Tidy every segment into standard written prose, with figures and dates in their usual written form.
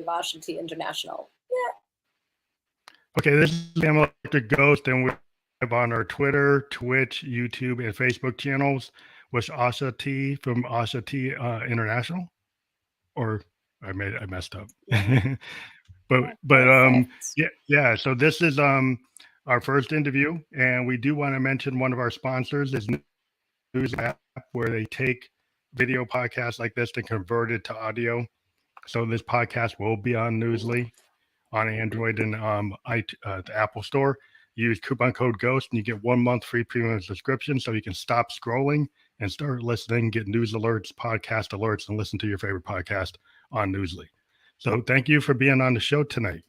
Aasha T International. Okay, this is Sam Electric Ghost, and we're on our Twitter, Twitch, YouTube, and Facebook channels with Aasha T from Aasha T International. Or I messed up. Yeah. but Perfect. yeah. So this is our first interview, and we do want to mention one of our sponsors is News App, where they take video podcasts like this and convert it to audio. So this podcast will be on Newsly on Android and the Apple Store. Use coupon code GHOST and you get 1 month free premium subscription, so you can stop scrolling and start listening, get news alerts, podcast alerts, and listen to your favorite podcast on Newsly. So thank you for being on the show tonight.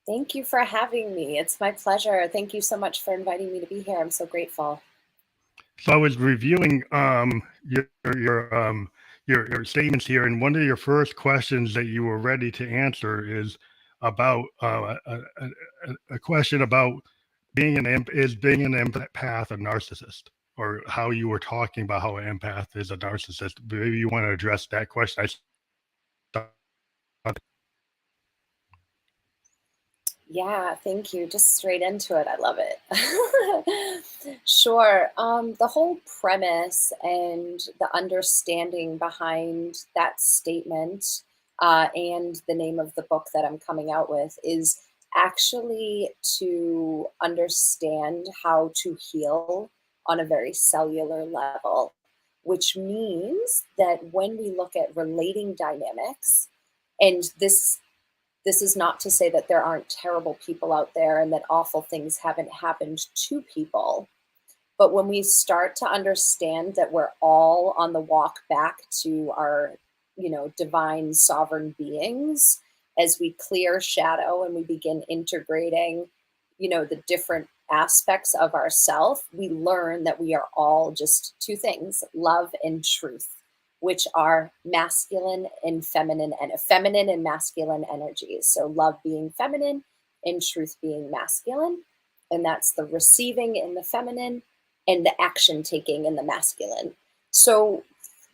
Thank you for having me. It's my pleasure. Thank you so much for inviting me to be here. I'm so grateful. So I was reviewing your statements here, and one of your first questions that you were ready to answer is about a question about being an empath a narcissist, or how you were talking about how an empath is a narcissist. Maybe you want to address that question. Yeah, thank you. Just straight into it. I love it. Sure. The whole premise and the understanding behind that statement and the name of the book that I'm coming out with is actually to understand how to heal on a very cellular level, which means that when we look at relating dynamics, and this is not to say that there aren't terrible people out there and that awful things haven't happened to people. But when we start to understand that we're all on the walk back to our, divine sovereign beings, as we clear shadow and we begin integrating, the different aspects of ourself, we learn that we are all just two things, love and truth, which are masculine and feminine and masculine energies. So love being feminine and truth being masculine. And that's the receiving in the feminine and the action taking in the masculine. So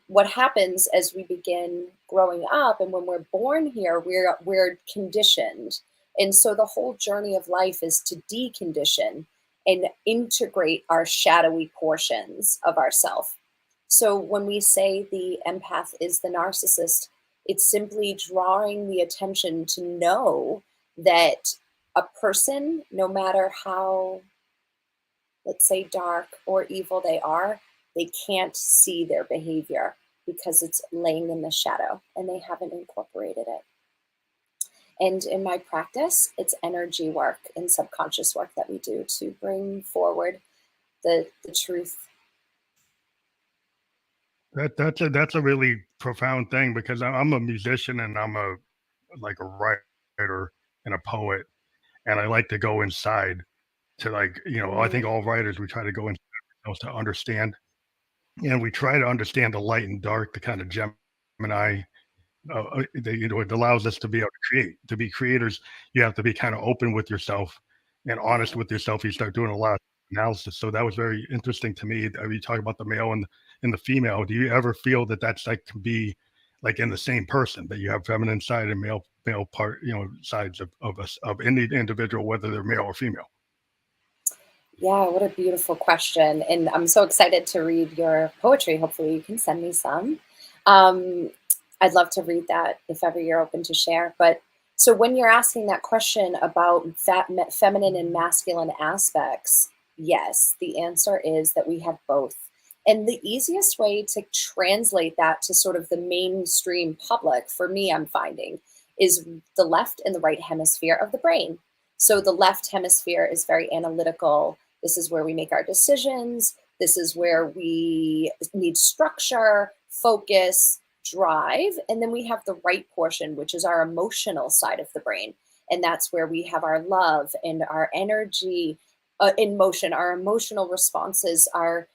what happens as we begin growing up and when we're born here, we're conditioned. And so the whole journey of life is to decondition and integrate our shadowy portions of ourself. So when we say the empath is the narcissist, it's simply drawing the attention to know that a person, no matter how, let's say, dark or evil they are, they can't see their behavior because it's laying in the shadow and they haven't incorporated it. And in my practice, it's energy work and subconscious work that we do to bring forward the truth. That's a really profound thing, because I'm a musician and I'm a writer and a poet, and I like to go inside to I think all writers, we try to go inside ourselves to understand, and we try to understand the light and dark, the kind of Gemini. It allows us to be able to create. To be creators, you have to be kind of open with yourself and honest with yourself. You start doing a lot of analysis. So that was very interesting to me. You talk about the male and the female. Do you ever feel that that's can be like in the same person, that you have feminine side and male part, sides of any individual, whether they're male or female? Yeah, what a beautiful question. And I'm so excited to read your poetry. Hopefully, you can send me some. I'd love to read that if ever you're open to share. But so when you're asking that question about feminine and masculine aspects, yes, the answer is that we have both. And the easiest way to translate that to sort of the mainstream public, for me, I'm finding, is the left and the right hemisphere of the brain. So the left hemisphere is very analytical. This is where we make our decisions. This is where we need structure, focus, drive. And then we have the right portion, which is our emotional side of the brain. And that's where we have our love and our energy in motion, our emotional responses, our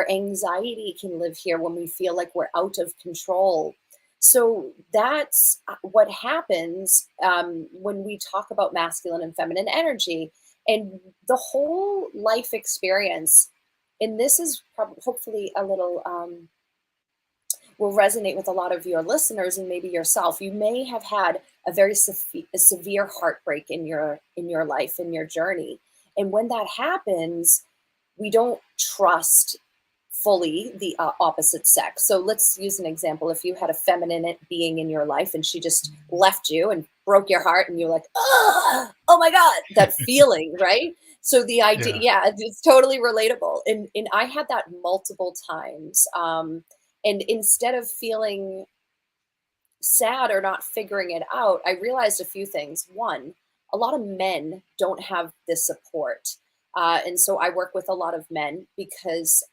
anxiety can live here when we feel like we're out of control. So that's what happens when we talk about masculine and feminine energy and the whole life experience. And this is hopefully a little will resonate with a lot of your listeners and maybe yourself. You may have had a very severe heartbreak in your life, in your journey. And when that happens, we don't trust fully the opposite sex. So let's use an example. If you had a feminine being in your life and she just left you and broke your heart, and you're like, oh my God, that feeling, right? So the idea, Yeah. yeah, it's totally relatable. And I had that multiple times. And instead of feeling sad or not figuring it out, I realized a few things. One, a lot of men don't have this support. And so I work with a lot of men because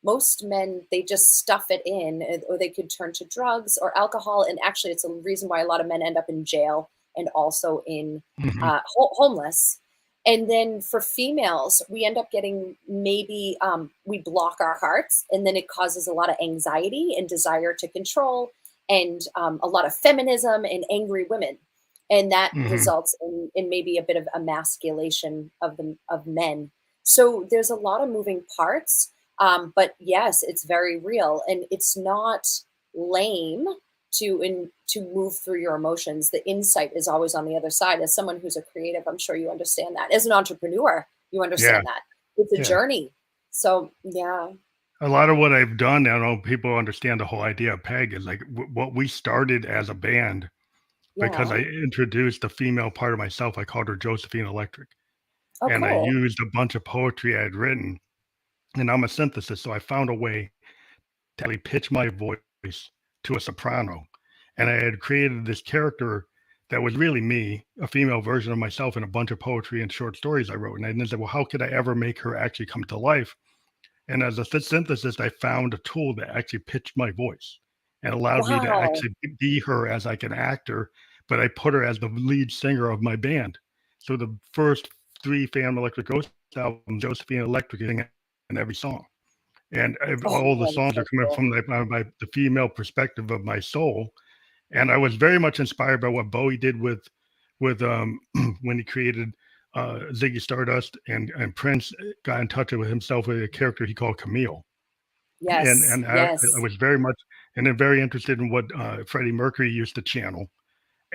most men, they just stuff it in, or they could turn to drugs or alcohol. And actually, it's a reason why a lot of men end up in jail and also in Hmm. homeless. And then for females, we end up getting maybe we block our hearts, and then it causes a lot of anxiety and desire to control, and a lot of feminism and angry women, and that Hmm. results in maybe a bit of emasculation of men. So there's a lot of moving parts, but yes, it's very real, and it's not lame to move through your emotions. The insight is always on the other side. As someone who's a creative, I'm sure you understand that. As an entrepreneur, you Yeah. understand that it's a Yeah. journey. So yeah, A lot of what I've done, I don't know if people understand the whole idea of PEG is like what we started as a band because yeah. I introduced the female part of myself. I called her Josephine Electric. Oh, And I cool. used a bunch of poetry I had written. And I'm a synthesis. So I found a way to actually pitch my voice to a soprano. And I had created this character that was really me, a female version of myself, in a bunch of poetry and short stories I wrote. And I then said, well, how could I ever make her actually come to life? And as a synthesis, I found a tool that actually pitched my voice and allowed me to Wow. actually be her as like an actor, but I put her as the lead singer of my band. So the first three Phantom Electric Ghost albums, Josephine Electric is in every song. And Oh, all the that is songs are so coming cool. from the female perspective of my soul. And I was very much inspired by what Bowie did with when he created Ziggy Stardust, and Prince got in touch with himself with a character he called Camille. And Yes, I yes. was very much and then very interested in what Freddie Mercury used to channel,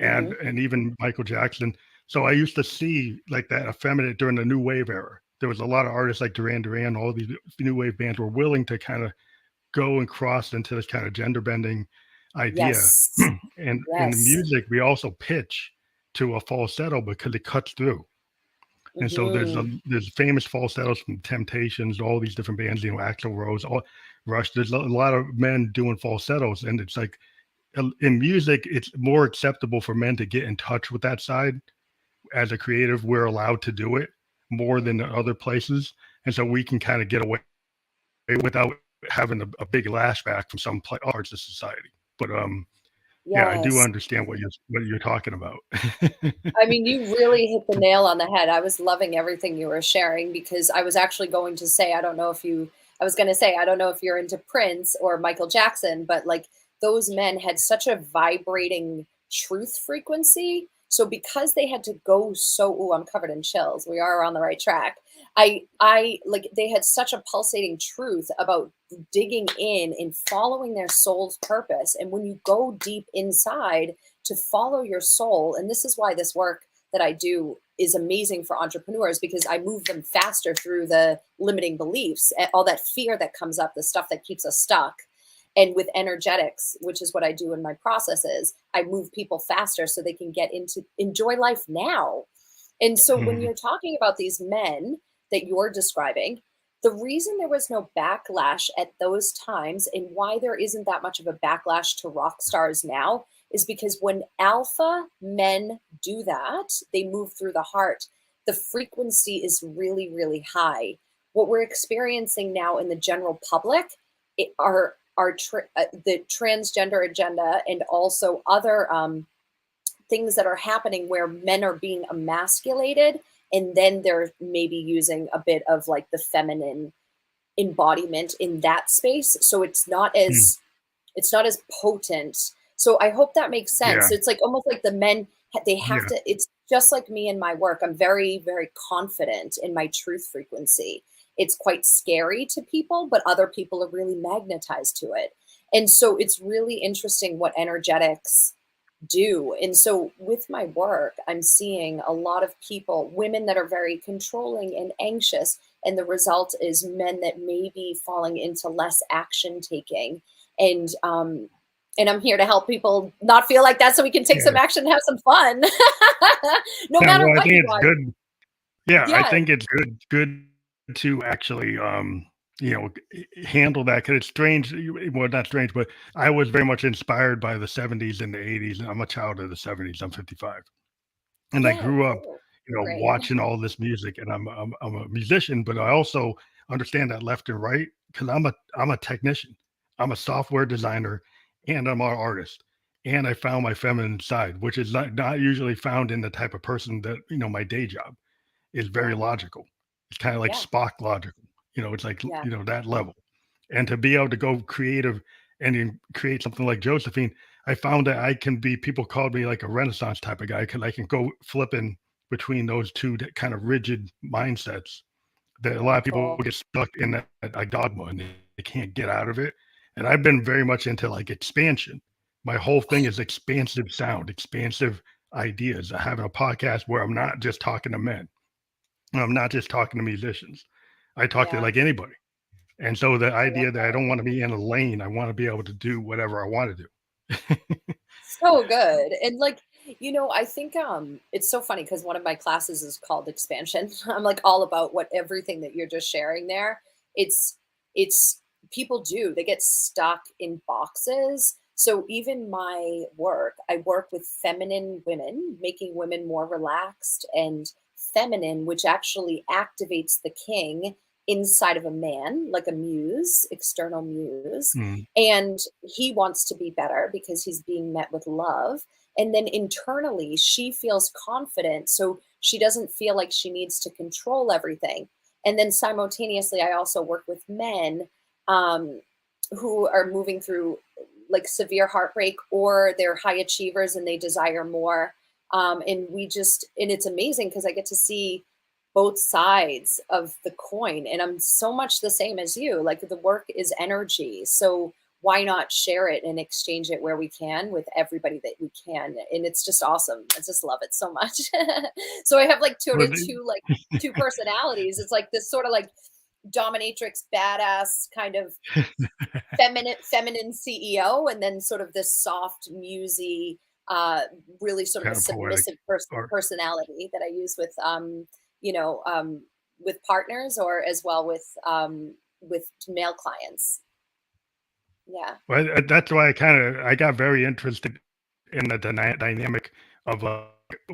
Mhm. and even Michael Jackson. So I used to see like that effeminate during the new wave era. There was a lot of artists like Duran Duran, all these new wave bands were willing to kind of go and cross into this kind of gender bending idea. Yes. And in the Yes. music, we also pitch to a falsetto because it cuts through. And so Mhm. there's famous falsettos from Temptations, all these different bands, Axl Rose, all Rush. There's a lot of men doing falsettos, and it's like in music, it's more acceptable for men to get in touch with that side. As a creative, we're allowed to do it more than the other places, and so we can kind of get away without having a big lashback from some parts of society. But yeah, I do Yes. understand what you're talking about. I mean, you really hit the nail on the head. I was loving everything you were sharing because I was actually going to say, I was going to say, I don't know if you're into Prince or Michael Jackson, but like those men had such a vibrating truth frequency. So because they had to go so, oh, I'm covered in chills. We are on the right track. I like they had such a pulsating truth about digging in and following their soul's purpose. And when you go deep inside, to follow your soul. And this is why this work that I do is amazing for entrepreneurs, because I move them faster through the limiting beliefs, all that fear that comes up, the stuff that keeps us stuck. And with energetics, which is what I do in my processes, I move people faster so they can get into enjoy life now. And so when Mhm. you're talking about these men that you're describing, the reason there was no backlash at those times and why there isn't that much of a backlash to rock stars now is because when alpha men do that, they move through the heart. The frequency is really, really high. What we're experiencing now in the general public are the transgender agenda and also other things that are happening where men are being emasculated, and then they're maybe using a bit of like the feminine embodiment in that space, so Mm. it's not as potent. So I hope that makes Yeah, sense. It's like almost like the men, they have yeah. to, it's just like me in my work. I'm very, very confident in my truth frequency. It's quite scary to people, but other people are really magnetized to it. And so it's really interesting what energetics do. And so with my work, I'm seeing a lot of people, women that are very controlling and anxious, and the result is men that may be falling into less action taking. And I'm here to help people not feel like that so we can take some Yeah. action and have some fun. No Yeah, matter well, I what think you it's want. good. Yeah, I Yeah. think it's good to actually, you know, handle that because it's strange. Well, not strange, but I was very much inspired by the '70s and the '80s. I'm a child of the '70s. I'm 55, and I Yeah, grew up, cool. Great. watching all this music. And I'm a musician, but I also understand that left and right because I'm a technician. I'm a software designer, and I'm an artist. And I found my feminine side, which is not usually found in the type of person that my day job is very Yeah. logical. It's kind of like Yeah. Spock logical. It's like, Yeah. that level. And to be able to go creative and then create something like Josephine, I found that I can be, people called me like a Renaissance type of guy because I can go flipping between those two kind of rigid mindsets that a lot of people Cool. get stuck in that like dogma and they can't get out of it. And I've been very much into like expansion. My whole thing is expansive sound, expansive ideas. I have a podcast where I'm not just talking to men. I'm not just talking to musicians. I talk to Yeah. like anybody. And so the I love idea that I that. don't want to be in a lane, I want to be able to do whatever I want to do. So good. And like, I think it's so funny because one of my classes is called expansion. I'm like all about what everything that you're just sharing there. It's it's people do. They get stuck in boxes. So even my work, I work with feminine women, making women more relaxed and feminine, which actually activates the king inside of a man, like a muse, external muse, Mm. and he wants to be better because he's being met with love. And then internally she feels confident, so she doesn't feel like she needs to control everything. And then simultaneously I also work with men, um, who are moving through like severe heartbreak, or they're high achievers and they desire more. And it's amazing because I get to see both sides of the coin, and I'm so much the same as you. Like, the work is energy, so why not share it and exchange it where we can with everybody that we can? And it's just awesome. I just love it so much. So I have like sort Well, of two personalities. It's like this sort of like dominatrix badass kind of feminine CEO, and then sort of this soft musy, uh really sort of a kind of poetic submissive art. personality that I use you know with partners, or as well with male clients. Yeah. Well, that's why I got very interested in the dynamic of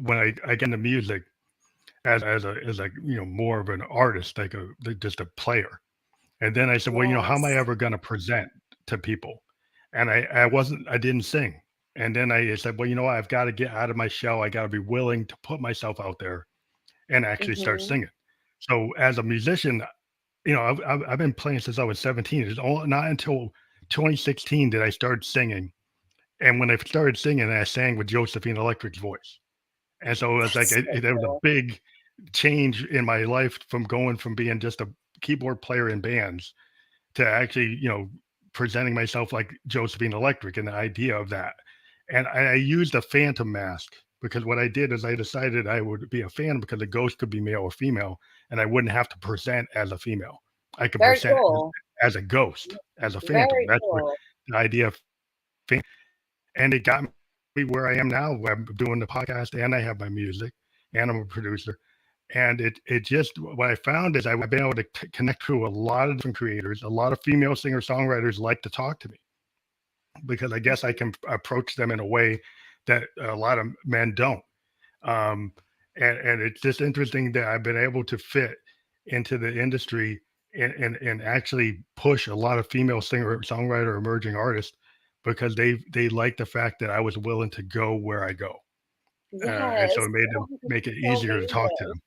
when I get into music as a more of an artist, like just a player. And then I said, well, how am I Yes. ever going to present to people? And I didn't sing. And then I said, well, I've got to get out of my shell. I got to be willing to put myself out there and actually start Hmm. singing. So as a musician, I've been playing since I was 17. It's all not until 2016 did I start singing. And when I started singing, I sang with Josephine Electric's voice. And so it was like That's so there was a cool. big change in my life from going from being just a keyboard player in bands to actually, presenting myself like Josephine Electric and the idea of that. And I used a phantom mask because what I did is I decided I would be a fan because a ghost could be male or female, and I wouldn't have to present as a female. I could Very present cool. as a ghost, as a phantom. Very That's what cool. the idea of fan, and it got me where I am now, where I'm doing the podcast and I have my music and I'm a producer. And it just, what I found is I've been able to connect to a lot of different creators. A lot of female singer songwriters like to talk to me because I guess I Mhm. can approach them in a way that a lot of men don't. Um, and it's just interesting that I've been able to fit into the industry and actually push a lot of female singer songwriter emerging artists because they like the fact that I was willing to go where I go. And so Yes. it made them Oh, this make is it so easier to talk to amazing. them.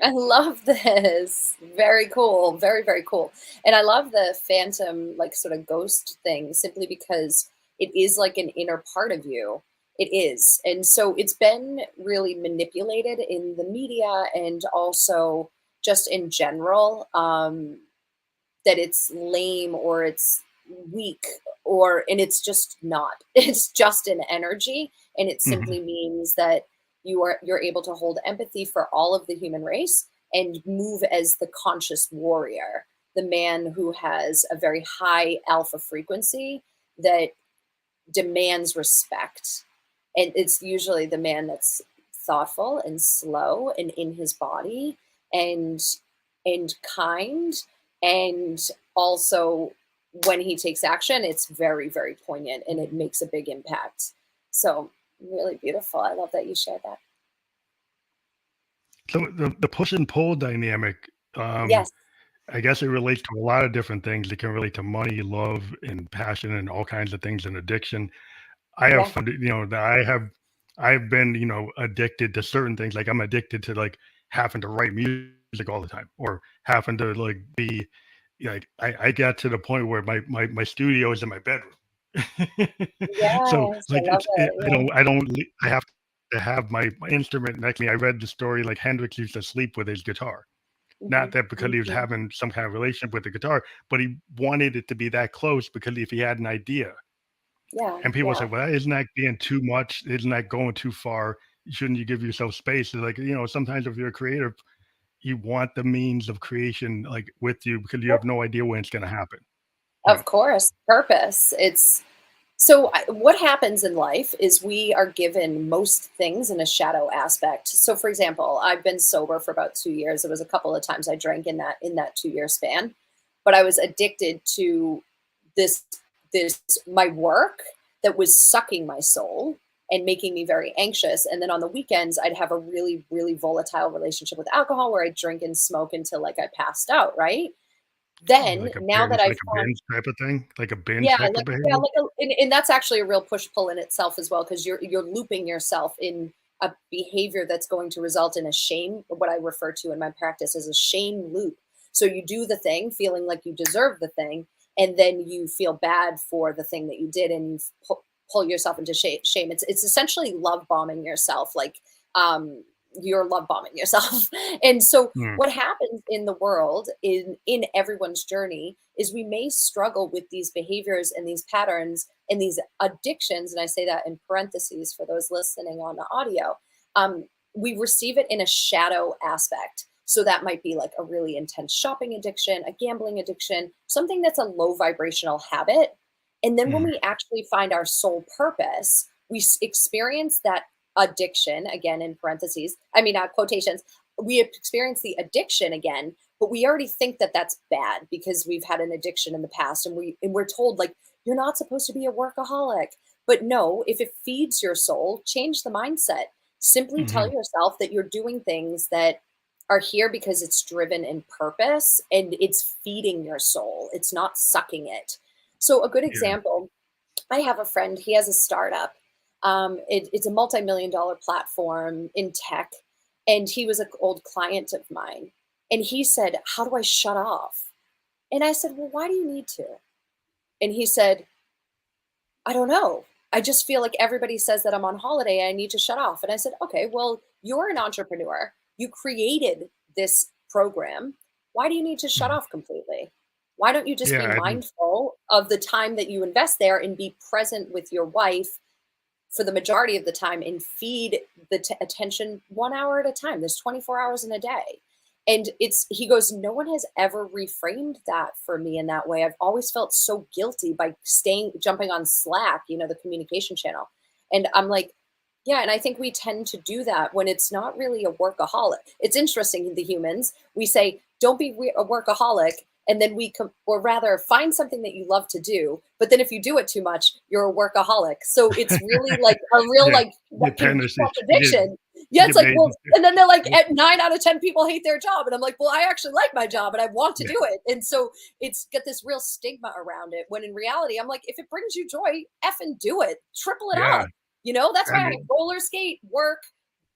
I love this. Very cool. Very, very cool. And I love the phantom, like sort of ghost thing, simply because it is like an inner part of you. It is. And so it's been really manipulated in the media and also just in general, that it's lame or it's weak, and it's just not. It's just an energy, and it Hmm. simply means that you're able to hold empathy for all of the human race and move as the conscious warrior, the man who has a very high alpha frequency that demands respect. And it's usually the man that's thoughtful and slow and in his body, and kind, and also when he takes action, it's very, very poignant and it makes a big impact. So really beautiful. I love that you shared that. So the push and pull dynamic, um, Yes. I guess it relates to a lot of different things. It can relate to money, love, and passion, and all kinds of things, and addiction. I have Yeah. found, that I've been, addicted to certain things. Like I'm addicted to like having to write music all the time, or having to like be like I got to the point where my studio is in my bedroom. So Yes. I like love it. Yeah. I have to have my instrument next to me. I read the story like Hendrix used to sleep with his guitar. Hmm. Not that because he was Hmm. having some kind of relationship with the guitar, but he wanted it to be that close because if he had an idea, Yeah. and people say, Yeah. "Well, isn't that being too much? Isn't that going too far? Shouldn't you give yourself space?" It's like, sometimes if you're a creative, you want the means of creation like with you because you have no idea when it's going to happen. You know. Of course, purpose. What happens in life is we are given most things in a shadow aspect. So, for example, I've been sober for about 2 years. There was a couple of times I drank in that 2 year span, but I was addicted to this this my work that was sucking my soul and making me very anxious. And then on the weekends, I'd have a really, really volatile relationship with alcohol where I drink and smoke until like I passed out. Right. Then, now that I Like a found, binge type of thing, like a binge yeah, type of yeah, behavior. and that's actually a real push-pull in itself as well, because you're looping yourself in a behavior that's going to result in a shame, what I refer to in my practice as a shame loop. So you do the thing feeling like you deserve the thing, and then you feel bad for the thing that you did, and you pull yourself into shame. It's essentially love bombing yourself, like, um, you're love bombing yourself. And so Mm, what happens in the world, in everyone's journey, is we may struggle with these behaviors and these patterns and these addictions, and I say that in parentheses for those listening on the audio. We receive it in a shadow aspect. So that might be like a really intense shopping addiction, a gambling addiction, something that's a low vibrational habit. And then when mm, we actually find our soul purpose, we experience that addiction again, in parentheses, I mean, quotations. We experience the addiction again, but we already think that that's bad because we've had an addiction in the past, and we're told like, you're not supposed to be a workaholic. But no, if it feeds your soul, change the mindset. Simply tell mhm. yourself that you're doing things that are here because it's driven in purpose and it's feeding your soul. It's not sucking it. So a good Yeah. example, I have a friend, he has a startup. It's a multi-million dollar platform in tech. And he was an old client of mine. And he said, how do I shut off? And I said, well, why do you need to? And he said, I don't know. I just feel like everybody says that I'm on holiday. I need to shut off. And I said, okay, well, you're an entrepreneur. You created this program. Why do you need to shut Mhm. off completely? Why don't you just be Yeah. mindful of the time that you invest there and be present with your wife for the majority of the time and feed the attention 1 hour at a time? There's 24 hours in a day. And he goes, no one has ever reframed that for me in that way. I've always felt so guilty by jumping on Slack, the communication channel. And I'm like, yeah, and I think we tend to do that when it's not really a workaholic. It's interesting, the humans, we say, don't be a workaholic. And then or rather, find something that you love to do. But then if you do it too much, you're a workaholic. So it's really like a real, Yeah. like, Dependency. contradiction. You Yeah, it's get like, made. well, and then they're like, at 9 out of 10 people hate their job. And I'm like, well, I actually like my job and I want to Yeah. do it. And so it's got this real stigma around it. When in reality, I'm like, if it brings you joy, effing do it, triple it Yeah. up. That's I why I mean, roller skate, work,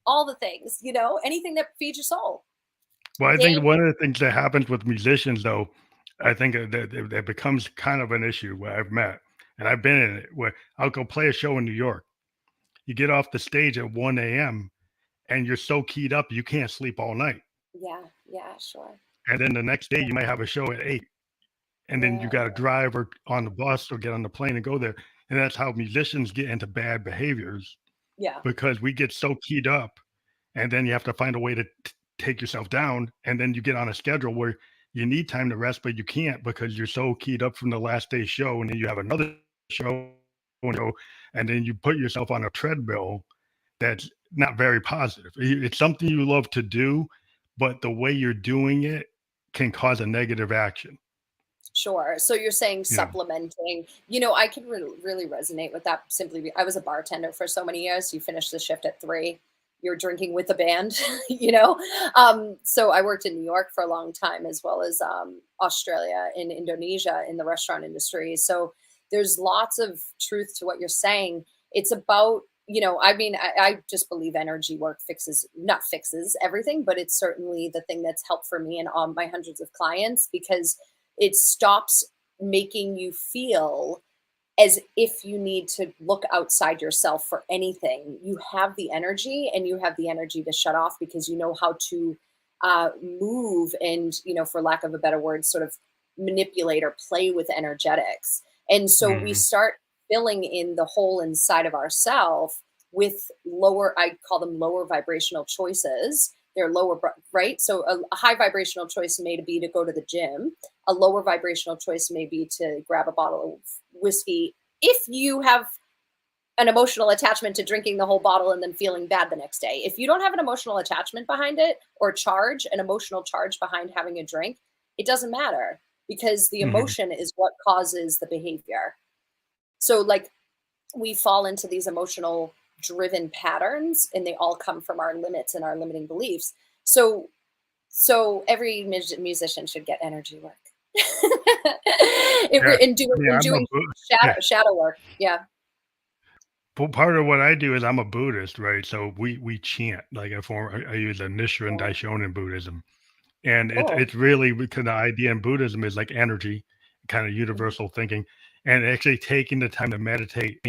all the things, anything that feeds your soul. well, I think Game. one of the things that happens with musicians, though, I think that becomes kind of an issue where I've met, and I've been in it, where I'll go play a show in New York. You get off the stage at 1 a.m. and you're so keyed up you can't sleep all night. Yeah, yeah, sure. And then the next day you might have a show at 8. and then you got to Yeah. drive or on the bus or get on the plane and go there. And that's how musicians get into bad behaviors Yeah. because we get so keyed up, and then you have to find a way to take yourself down, and then you get on a schedule where you need time to rest, but you can't because you're so keyed up from the last day's show, and then you have another show, and then you put yourself on a treadmill that's not very positive. It's something you love to do, but the way you're doing it can cause a negative action. Sure. So you're saying You know, supplementing. I can really resonate with that simply. I was a bartender for so many years. You finish the shift at 3, you're drinking with the band, you know? So I worked in New York for a long time, as well as Australia and Indonesia in the restaurant industry. So there's lots of truth to what you're saying. It's about, I mean, I just believe energy work not fixes everything, but it's certainly the thing that's helped for me and all my hundreds of clients, because it stops making you feel as if you need to look outside yourself for anything. You have the energy, and you have the energy to shut off because you know how to move and, for lack of a better word, sort of manipulate or play with energetics. And so we mhm. start filling in the hole inside of ourself with I call them lower vibrational choices. They're right? So a high vibrational choice may be to go to the gym. A lower vibrational choice may be to grab a bottle of whiskey if you have an emotional attachment to drinking the whole bottle and then feeling bad the next day. If you don't have an emotional attachment behind it, or an emotional charge behind having a drink, it doesn't matter, because the Mhm. emotion is what causes the behavior. So, like, we fall into these emotional driven patterns, and they all come from our limits and our limiting beliefs. So every musician should get energy work. Yeah. In doing Yeah, yeah. shadow work. Yeah. Well, part of what I do is I'm a Buddhist, right? So we chant like a form. I use a Nichiren Oh, Daishonin Buddhism, and cool. it's really because the idea in Buddhism is like energy, kind of Mhm. universal thinking, and actually taking the time to meditate.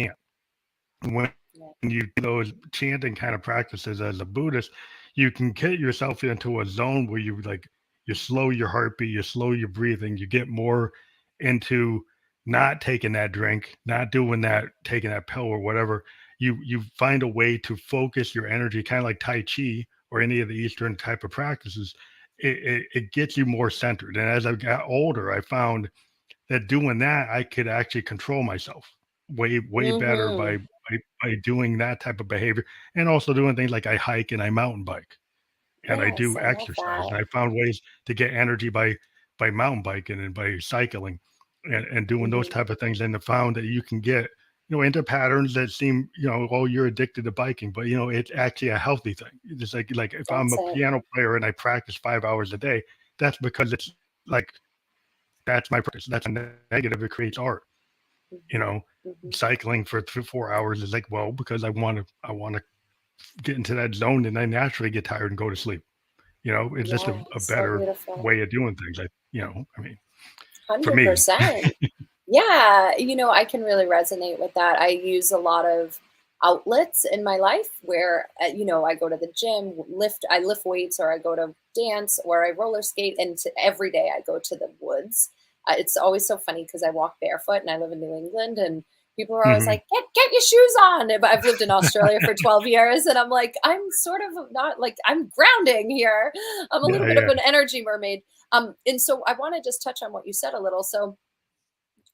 When Yeah. you do those chanting kind of practices as a Buddhist, you can get yourself into a zone where you slow your heartbeat, you slow your breathing, you get more into not taking that drink, not doing that, taking that pill or whatever. You find a way to focus your energy, kind of like Tai Chi or any of the Eastern type of practices. It gets you more centered. And as I got older, I found that doing that, I could actually control myself way better Mhm. by doing that type of behavior, and also doing things like I hike and I mountain bike and I Yes, do I love exercise, and that. I found ways to get energy by mountain biking and by cycling and doing those Mhm. type of things, and I found that you can get into patterns that seem oh, you're addicted to biking, but it's actually a healthy thing. It's like if I'm That's a it. piano player and I practice 5 hours a day, that's because it's like that's my practice. That's a negative. It creates art. You Mhm. know, Mhm. cycling for 4 hours is like, well, because I want to get into that zone, and I naturally get tired and go to sleep. It's just Yeah, a so better beautiful. way of doing things. I mean, for me. 100%. Yeah, I can really resonate with that. I use a lot of outlets in my life where, I go to the gym, I lift weights, or I go to dance, or I roller skate, and every day I go to the woods. It's always so funny because I walk barefoot and I live in New England, and people are always Mhm. like, get your shoes on. But I've lived in Australia for 12 years, and I'm like, I'm sort of not like, I'm grounding here. I'm a little Yeah, bit of yeah. an energy mermaid. And so I want to just touch on what you said a little. So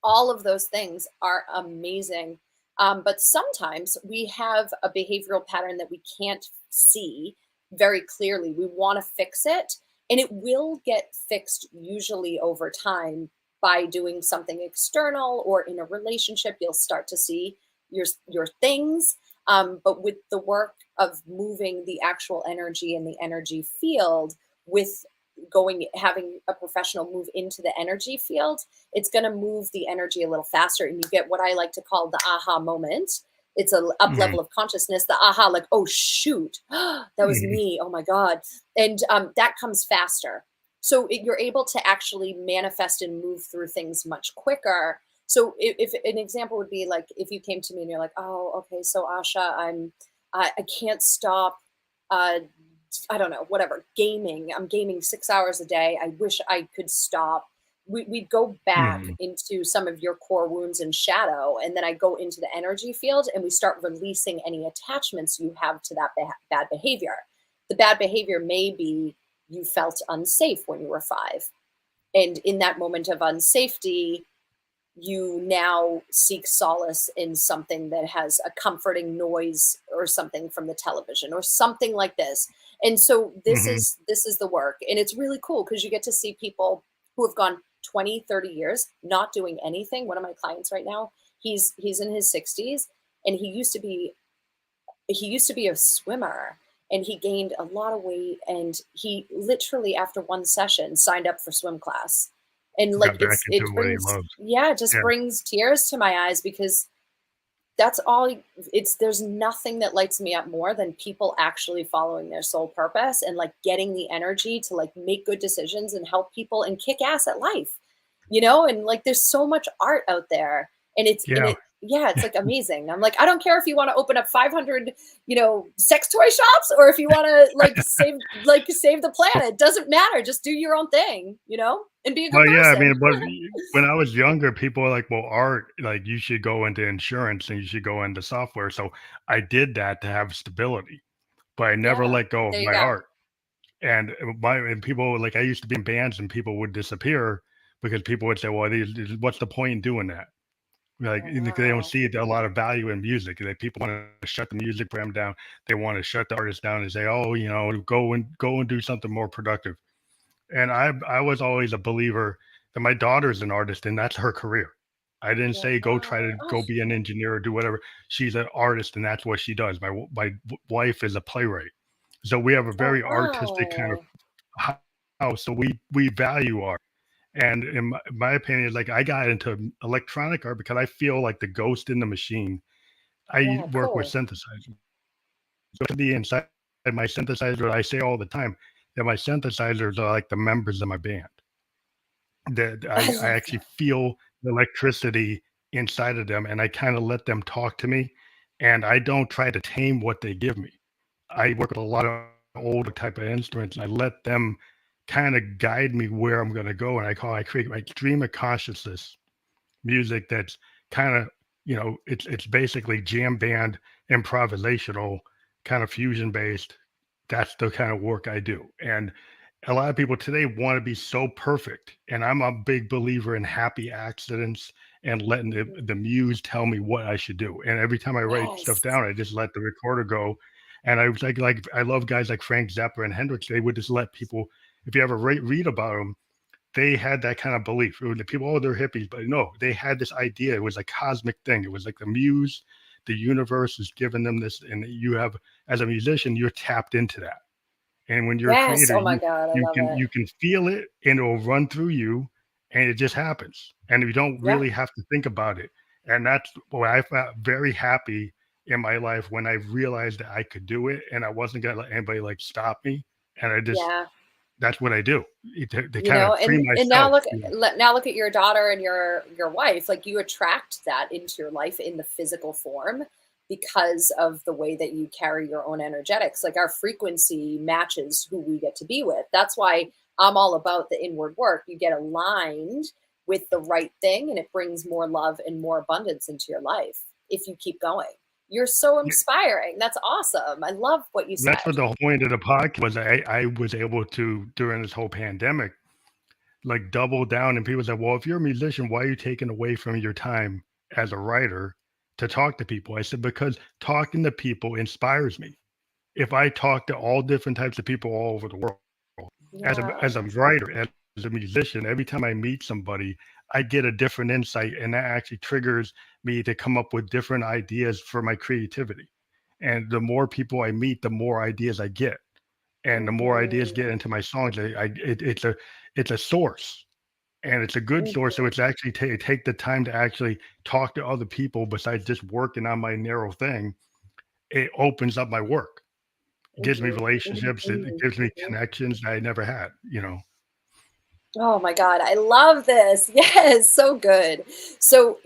all of those things are amazing. But sometimes we have a behavioral pattern that we can't see very clearly. We want to fix it, and it will get fixed usually over time by doing something external, or in a relationship, you'll start to see your things. But with the work of moving the actual energy and the energy field, with having a professional move into the energy field, it's going to move the energy a little faster, and you get what I like to call the aha moment. It's a up Mhm. level of consciousness, the aha, like, oh shoot, that was Mhm. me, oh my god. And that comes faster, so you're able to actually manifest and move through things much quicker. So if an example would be like, if you came to me and you're like, oh, okay, so Asha, I can't stop, uh, I don't know, whatever, gaming. I'm gaming 6 hours a day. I wish I could stop. we'd go back Mhm. into some of your core wounds and shadow, and then I go into the energy field and we start releasing any attachments you have to that bad behavior. The bad behavior may be you felt unsafe when you were 5. And in that moment of unsafety, you now seek solace in something that has a comforting noise or something from the television or something like this. And so Mhm. this is the work, and it's really cool because you get to see people who have gone 20, 30 years not doing anything. One of my clients right now, he's in his 60s, and he used to be a swimmer, and he gained a lot of weight, and he literally after one session signed up for swim class. And like Got back into it what he brings, loves. yeah, it just Yeah. brings tears to my eyes because that's all. It's there's nothing that lights me up more than people actually following their soul purpose and like getting the energy to like make good decisions and help people and kick ass at life, and like there's so much art out there, and Yeah. it yeah, it's like amazing. I'm like, I don't care if you want to open up 500 sex toy shops, or if you want to like save the planet. It doesn't matter, just do your own thing, and be a good Well, yeah, I person. mean, but when I was younger, people were like, "Well, art, like you should go into insurance and you should go into software." So I did that to have stability, but I never Yeah, let go of there you my go. art. And people like I used to be in bands and people would disappear because people would say, "Well, what's the point in doing that?" Like Oh they don't wow. see a lot of value in music. Like people want to shut the music program down. They want to shut the artist down and say, "Oh, go and do something more productive." And I was always a believer that my daughter's an artist and that's her career. I didn't Yeah, say go try wow. to Oh, go be an engineer or do whatever. She's an artist and that's what she does. My wife is a playwright, so we have a oh very artistic kind of wow. house. So we value art. And in my opinion, like I got into electronic art because I feel like the ghost in the machine. I Yeah, work with cool. synthesizers. So to be inside my synthesizer, I say all the time that my synthesizers are like the members of my band. That I I love actually that. feel the electricity inside of them, and I kinda let them talk to me, and I don't try to tame what they give me. I work with a lot of older type of instruments, and I let them kinda guide me where I'm gonna go, and I create my stream of consciousness music that's kind of it's basically jam band improvisational kind of fusion based. That's the kind of work I do. And a lot of people today want to be so perfect, and I'm a big believer in happy accidents and letting Mhm. the muse tell me what I should do. And every time I write stuff Yes. down, I just let the recorder go. And I was like I love guys like Frank Zappa and Hendrix. They would just let people, if you ever read about them, they had that kind of belief. The people, oh, they're hippies, but no, they had this idea. It was a cosmic thing. It was like the muse, the universe is giving them this, and you have, as a musician, you're tapped into that. And when you're a Yes. creator, Oh my you God, I you love can it. you can feel it, and it'll run through you, and it just happens, and you don't Yeah. really have to think about it. And that's what I felt very happy in my life when I realized that I could do it, and I wasn't gonna let anybody like stop me. And I just Yeah. that's what I do to kind of free And myself. now look at your daughter and your wife. Like you attract that into your life in the physical form because of the way that you carry your own energetics. Like our frequency matches who we get to be with. That's why I'm all about the inward work. You get aligned with the right thing, and it brings more love and more abundance into your life if you keep going. You're so inspiring. That's awesome. I love what you That's said. what the whole point of the podcast was. I was able to, during this whole pandemic, like double down. And people said, well, if you're a musician, why are you taking away from your time as a writer to talk to people? I said, because talking to people inspires me. If I talk to all different types of people all over the world, Yeah. as a writer, as a musician, every time I meet somebody, I get a different insight, and that actually triggers me to come up with different ideas for my creativity. And the more people I meet, the more ideas I get, and the more ideas get Hmm. into my songs. It's a source, and it's a good source. So it's actually take the time to actually talk to other people besides just working on my narrow thing. It opens up my work, gives me Mhm, mhm, relationships, it mhm, gives me mhm. connections that I never had. Oh my God, I love this. Yes, so good. So,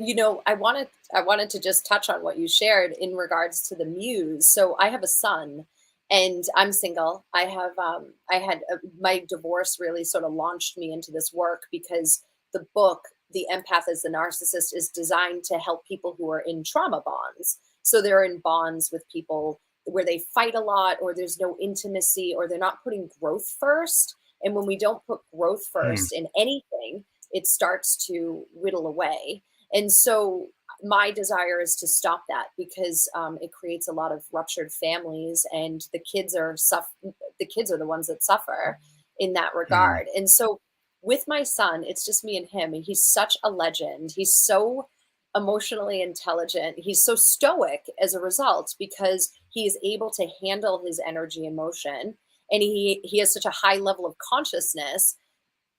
I wanted to just touch on what you shared in regards to the muse. So, I have a son and I'm single. I had my divorce really sort of launched me into this work because the book, The Empath as the Narcissist, is designed to help people who are in trauma bonds. So they're in bonds with people where they fight a lot, or there's no intimacy, or they're not putting growth first. And when we don't put growth Mm, first in anything, it starts to whittle away. And so my desire is to stop that, because it creates a lot of ruptured families, and the kids are the ones that suffer in that mm, regard. And so with my son, it's just me and him, and he's such a legend. He's so emotionally intelligent. He's so stoic as a result, because he is able to handle his energy and motion, and he has such a high level of consciousness.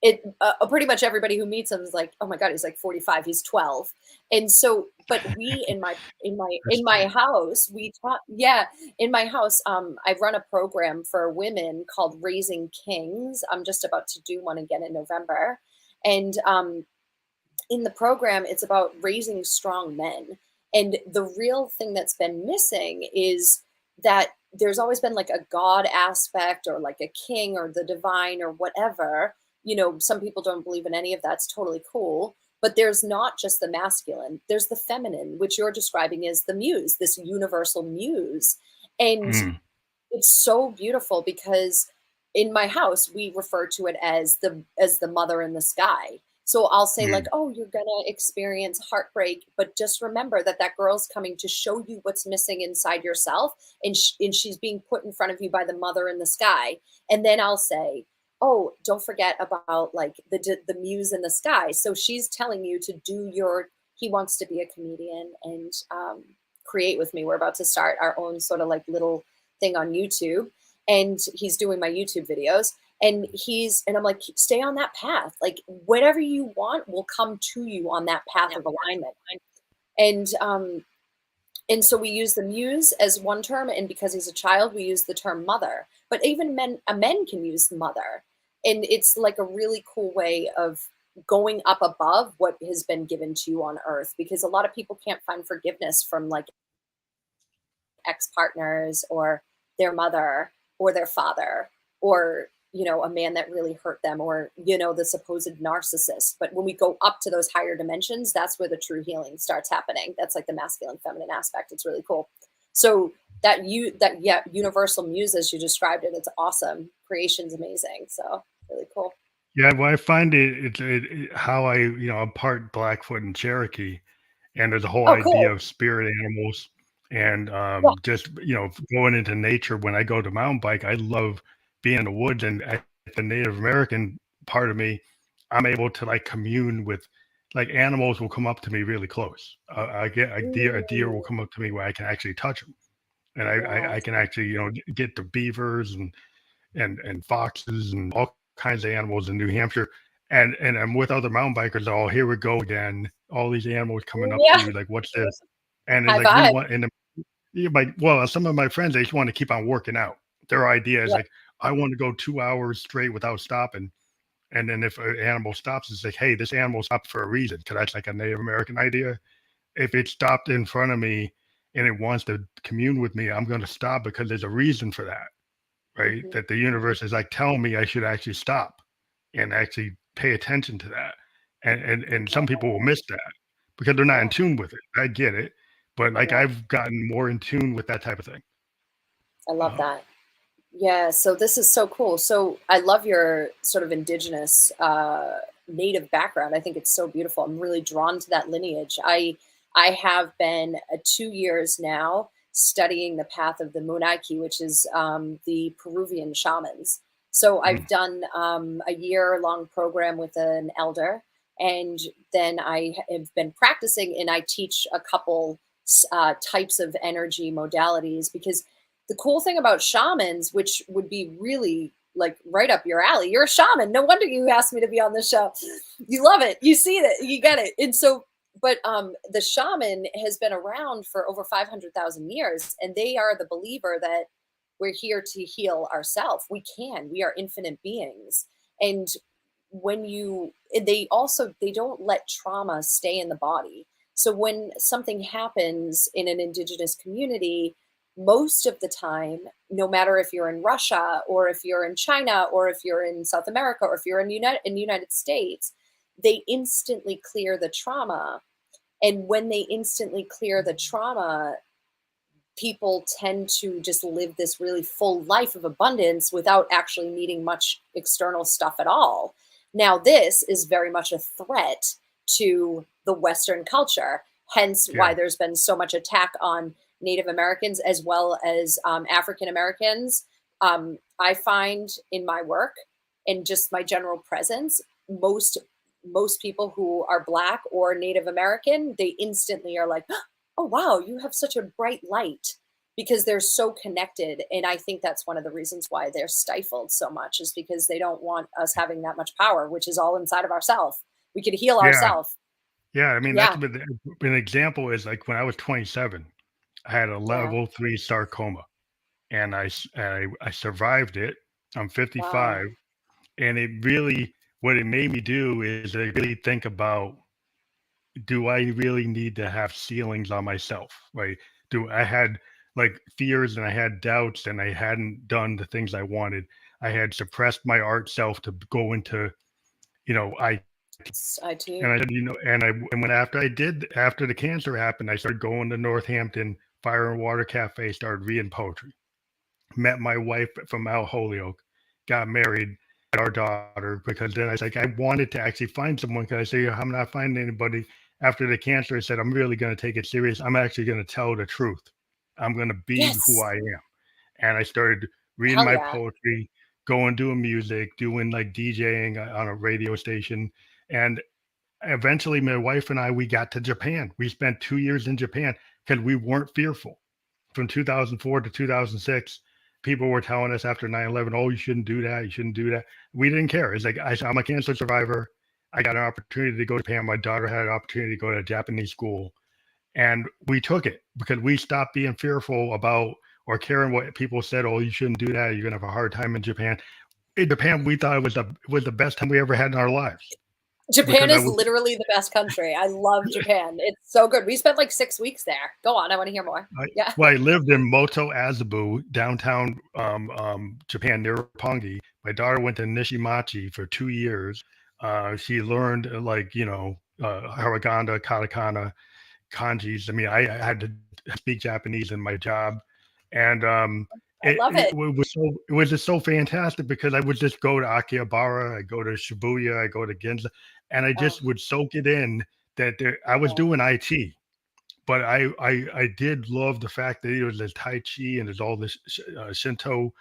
It pretty much everybody who meets him is like, oh my god, he's like 45, he's 12. And so, but we in my interesting. house, we taught, yeah, in my house, I run a program for women called Raising Kings. I'm just about to do one again in November. And in the program, it's about raising strong men. And the real thing that's been missing is that there's always been like a God aspect, or like a king, or the divine, or whatever. Some people don't believe in any of that's totally cool. But there's not just the masculine, there's the feminine, which you're describing as the muse, this universal muse. And Mm, it's so beautiful, because in my house we refer to it as the mother in the sky. So I'll say like, mm, oh, you're gonna experience heartbreak, but just remember that that girl's coming to show you what's missing inside yourself, and she's being put in front of you by the mother in the sky. And then I'll say, oh, don't forget about like the muse in the sky. So she's telling you to do your. He wants to be a comedian and create with me. We're about to start our own sort of like little thing on YouTube, and he's doing my YouTube videos. And I'm like, stay on that path. Like whatever you want will come to you on that path of alignment. And and so we use the muse as one term, and because he's a child, we use the term mother. But even men can use mother, and it's like a really cool way of going up above what has been given to you on earth, because a lot of people can't find forgiveness from like ex-partners, or their mother, or their father, or a man that really hurt them, or the supposed narcissist. But when we go up to those higher dimensions, that's where the true healing starts happening. That's like the masculine feminine aspect. It's really cool. So that yeah, universal muse, as you described it, it's awesome. Creation's amazing. So really cool. yeah, well, I find how I'm part Blackfoot and Cherokee, and there's a whole Oh, idea cool. of spirit animals, and Yeah. just going into nature. When I go to mountain bike, I love being in the woods, and the Native American part of me, I'm able to like commune with, like, animals will come up to me really close. I get a deer will Mm, come up to me where I can actually touch them, and I yes. can actually get the beavers and foxes and all kinds of animals in New Hampshire. And I'm with other mountain bikers. Oh, here we go again. All these animals coming up to Yeah. you, like, what's this? And it's High like we five. want, and some of my friends, they just want to keep on working out. Their idea is Yeah. like, I want to go 2 hours straight without stopping. And then if an animal stops, it's like, hey, this animal stopped for a reason. Because that's like a Native American idea. If it stopped in front of me and it wants to commune with me, I'm going to stop because there's a reason for that, right? Hmm. That the universe is like telling me I should actually stop and actually pay attention to that. And some people will miss that because they're not in Yeah. tune with it. I get it, but like Yeah. I've gotten more in tune with that type of thing. I love Um, that. Yeah, so this is so cool. So I love your sort of indigenous native background. I think it's so beautiful. I'm really drawn to that lineage. I have been 2 years now studying the path of the Munaiki, which is the Peruvian shamans. So I've mm, done a year-long program with an elder, and then I have been practicing, and I teach a couple types of energy modalities, because the cool thing about shamans, which would be really like right up your alley, you're a shaman. No wonder you asked me to be on the show. You love it. You see it. You get it. And so, but the shaman has been around for over 500,000 years, and they are the believer that we're here to heal ourselves. We can. We are infinite beings. And they don't let trauma stay in the body. So when something happens in an indigenous community, most of the time, no matter if you're in Russia, or if you're in China, or if you're in South America, or if you're in the United States, they instantly clear the trauma. And when they instantly clear the trauma, people tend to just live this really full life of abundance without actually needing much external stuff at all. Now, this is very much a threat to the Western culture, hence Yeah. why there's been so much attack on Native Americans as well as African Americans. I find in my work and just my general presence, most people who are Black or Native American, they instantly are like, oh wow, you have such a bright light, because they're so connected. And I think that's one of the reasons why they're stifled so much, is because they don't want us having that much power, which is all inside of ourselves. We could heal Yeah. ourselves. Yeah. I mean, that's Yeah, been an example is like when I was 27, I had a yeah. level 3 sarcoma and I survived it. I'm Wow. 55. And it really, what it made me do is I really think about, do I really need to have ceilings on myself? Right? Do I had like fears and I had doubts and I hadn't done the things I wanted. I had suppressed my art self to go into, I IT. and I said, and when after the cancer happened, I started going to Northampton Fire and Water Cafe, started reading poetry. Met my wife from Mount Holyoke, got married, had our daughter, because then I was like, I wanted to actually find someone because I said, I'm not finding anybody. After the cancer, I said, I'm really going to take it serious. I'm actually going to tell the truth. I'm going to be who Yes. I am. And I started reading Hell my yeah. poetry, going doing music, doing like DJing on a radio station. And eventually my wife and I, we got to Japan. We spent 2 years in Japan because we weren't fearful. From 2004 to 2006, people were telling us after 9/11, oh, you shouldn't do that. You shouldn't do that. We didn't care. It's like, I'm a cancer survivor. I got an opportunity to go to Japan. My daughter had an opportunity to go to a Japanese school. And we took it because we stopped being fearful about or caring what people said. Oh, you shouldn't do that. You're going to have a hard time in Japan. In Japan, we thought it was the best time we ever had in our lives Japan because I is was literally the best country. I love Japan. It's so good. We spent like 6 weeks there. Go on. I want to hear more. I Yeah. well, I lived in Moto Azabu, downtown Japan, near Roppongi. My daughter went to Nishimachi for 2 years. She learned hiragana, katakana, kanjis. I mean, I had to speak Japanese in my job, and I it, love it it. was it was just so fantastic because I would just go to Akihabara, I go to Shibuya, I go to Ginza, and I Oh, just would soak it in that I was yeah. doing IT, but I did love the fact that it was the Tai Chi and there's all this Shintoism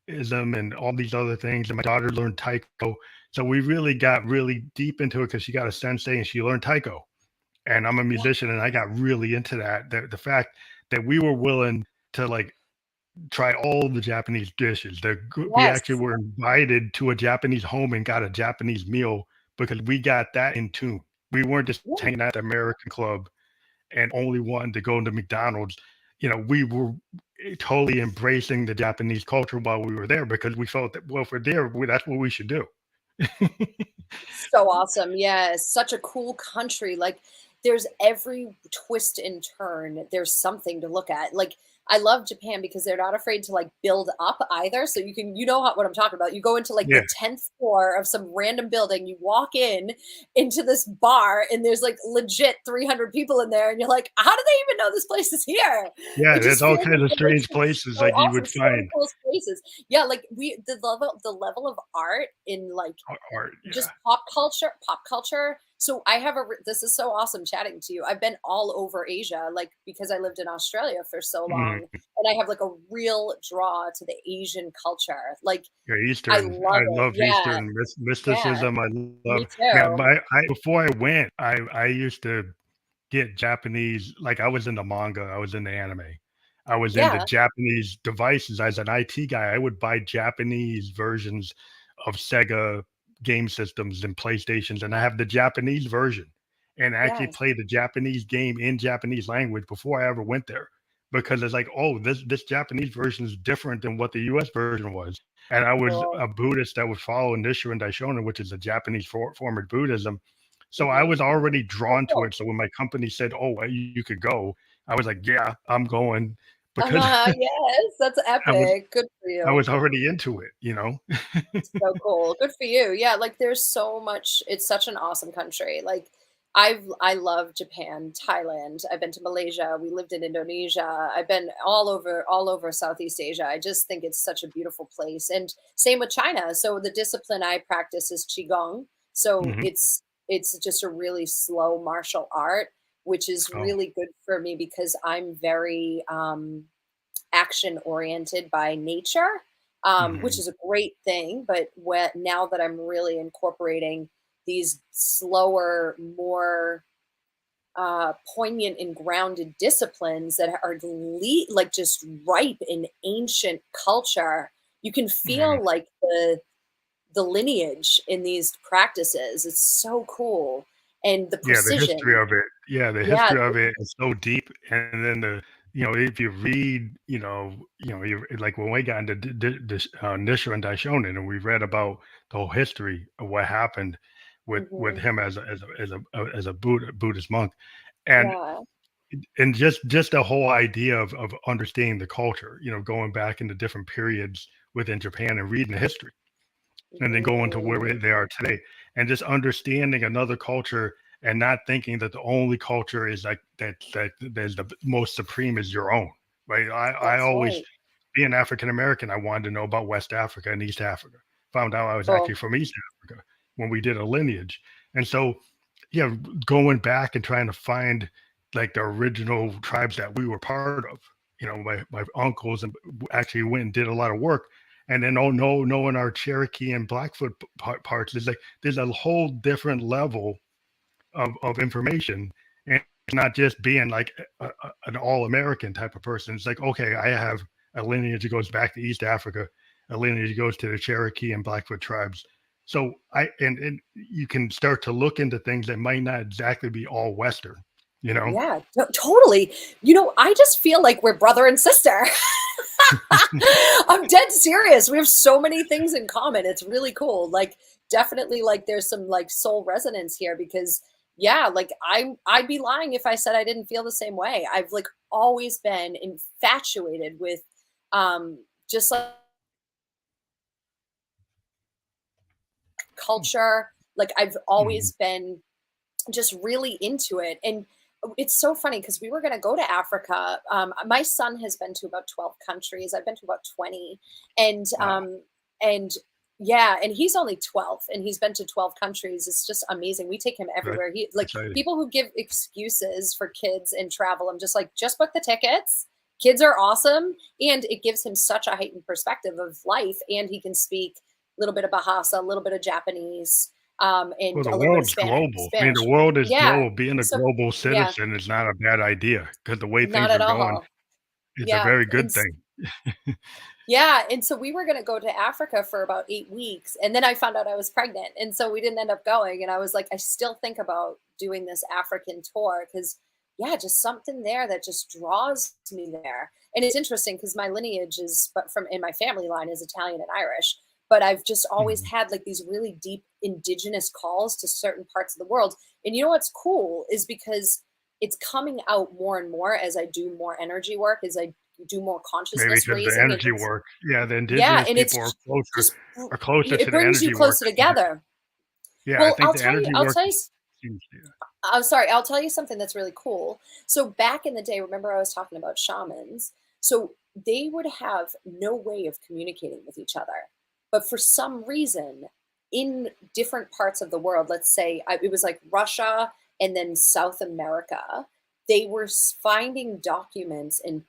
and all these other things. And my daughter learned Taiko, so we really got really deep into it because she got a sensei and she learned Taiko. And I'm a Yeah. musician, and I got really into that. The fact that we were willing to like try all the Japanese dishes. We actually Yes. were invited to a Japanese home and got a Japanese meal because we got that in tune. We weren't just Yeah. hanging at the American club and only wanting to go to McDonald's. We were totally embracing the Japanese culture while we were there because we felt that, well, if we're there, that's what we should do. So awesome. Yeah, such a cool country. Like there's every twist and turn, there's something to look at. Like I love Japan because they're not afraid to like build up either. So what I'm talking about. You go into like Yeah, the 10th floor of some random building, you walk in into this bar and there's like legit 300 people in there and you're like, how do they even know this place is here? yeah. It There's just all feels like kinds of they're like strange places so like you awesome, would so many find cool spaces. Yeah, like the level of art in like art. Yeah. just pop culture. So I have this is so awesome chatting to you. I've been all over Asia, like because I lived in Australia for so long, Mhm. and I have like a real draw to the Asian culture. Like Yeah, I Eastern. I love it. love Yeah, Eastern yeah, mysticism. I me love. Man, too. I before I went, I used to get Japanese. Like I was into manga. I was into anime. I was into Yeah, Japanese devices. As an IT guy, I would buy Japanese versions of Sega game systems and PlayStations, and I have the Japanese version, and actually yes, play the Japanese game in Japanese language before I ever went there, because it's like, oh, this Japanese version is different than what the U.S. version was. And I was cool. a Buddhist that was following Nichiren Daishonin, which is a Japanese form of Buddhism. So I Hmm. was already Oh, drawn to cool. it. So when my company said, "Oh, well, you could go," I was like, "Yeah, I'm going." because Yes, that's I was epic. Good for I you. was already into it, you know? So cool. Good for you. Yeah, like there's so much, it's such an awesome country. Like I love Japan, Thailand. I've been to Malaysia. We lived in Indonesia. I've been all over Southeast Asia. I just think it's such a beautiful place. And same with China. So the discipline I practice is qigong. So Mhm. it's just a really slow martial art, which is Oh, really good for me because I'm very action oriented by nature, which mhm. is a great thing. But now that I'm really incorporating these slower, more poignant and grounded disciplines that are like just ripe in ancient culture, you can Mhm. feel like the lineage in these practices. It's so cool, and the Yeah, the history precision. of it. Yeah, the Yeah. history of it is so deep, and then if you read, you like when we got into Nichiren Daishonin, and we read about the whole history of what happened with Hmm. him as a Buddhist monk, and Yeah. just the whole idea of understanding the culture, going back into different periods within Japan and reading the history and then going to where Hmm. they are today and just understanding another culture and not thinking that the only culture is like that is the most supreme is your own, right? I That's always, right. being African American, I wanted to know about West Africa and East Africa. Found out I was actually Cool. from East Africa when we did a lineage. And so yeah, going back and trying to find like the original tribes that we were part of, my uncles, and actually went and did a lot of work. And then, oh no, knowing our Cherokee and Blackfoot parts is like there's a whole different level of information, and it's not just being like an all American type of person. It's like, okay, I have a lineage that goes back to East Africa, a lineage that goes to the Cherokee and Blackfoot tribes. So and you can start to look into things that might not exactly be all Western, you know. Yeah, totally. I just feel like we're brother and sister. I'm dead serious. We have so many things in common. It's really cool. Like definitely like there's some like soul resonance here because yeah, like I'd be lying if I said I didn't feel the same way. I've like always been infatuated with just like culture. Like I've Mhm. always been just really into it. And it's so funny because we were going to go to Africa. My son has been to about 12 countries. I've been to about 20. And, Wow, and yeah, and he's only 12 and he's been to 12 countries. It's just amazing. We take him that's everywhere. He like exciting. people who give excuses for kids and travel. I'm just like, just book the tickets. Kids are awesome. And it gives him such a heightened perspective of life. And he can speak a little bit of Bahasa, a little bit of Japanese, Well, and the a little bit of world's Spanish. global. I mean, the Spanish. world is Yeah. global. Being a So global yeah, citizen is not a bad idea because the way not things at are going, all. it's a Yeah. very And good thing. yeah, and so we were going to go to Africa for about 8 weeks, and then I found out I was pregnant, and so we didn't end up going. And I was like, I still think about doing this African tour because, yeah, just something there that just draws me there. And it's interesting because my lineage is, but from in my family line is Italian and Irish, but I've just always Mhm. had like these really deep indigenous calls to certain parts of the world. And you know what's cool is because it's coming out more and more as I do more energy work, as I do more Maybe consciousness because the raising, and energy work. Yeah, the yeah, indigenous and people are just are closer it to the brings you energy work. closer together. Yeah, I Well, think the energy I'll work tell you, seems, yeah. I'm sorry, I'll tell you something that's really cool. So back in the day, remember I was talking about shamans? So they would have no way of communicating with each other. But for some reason, in different parts of the world, let's say it was like Russia and then South America, they were finding documents and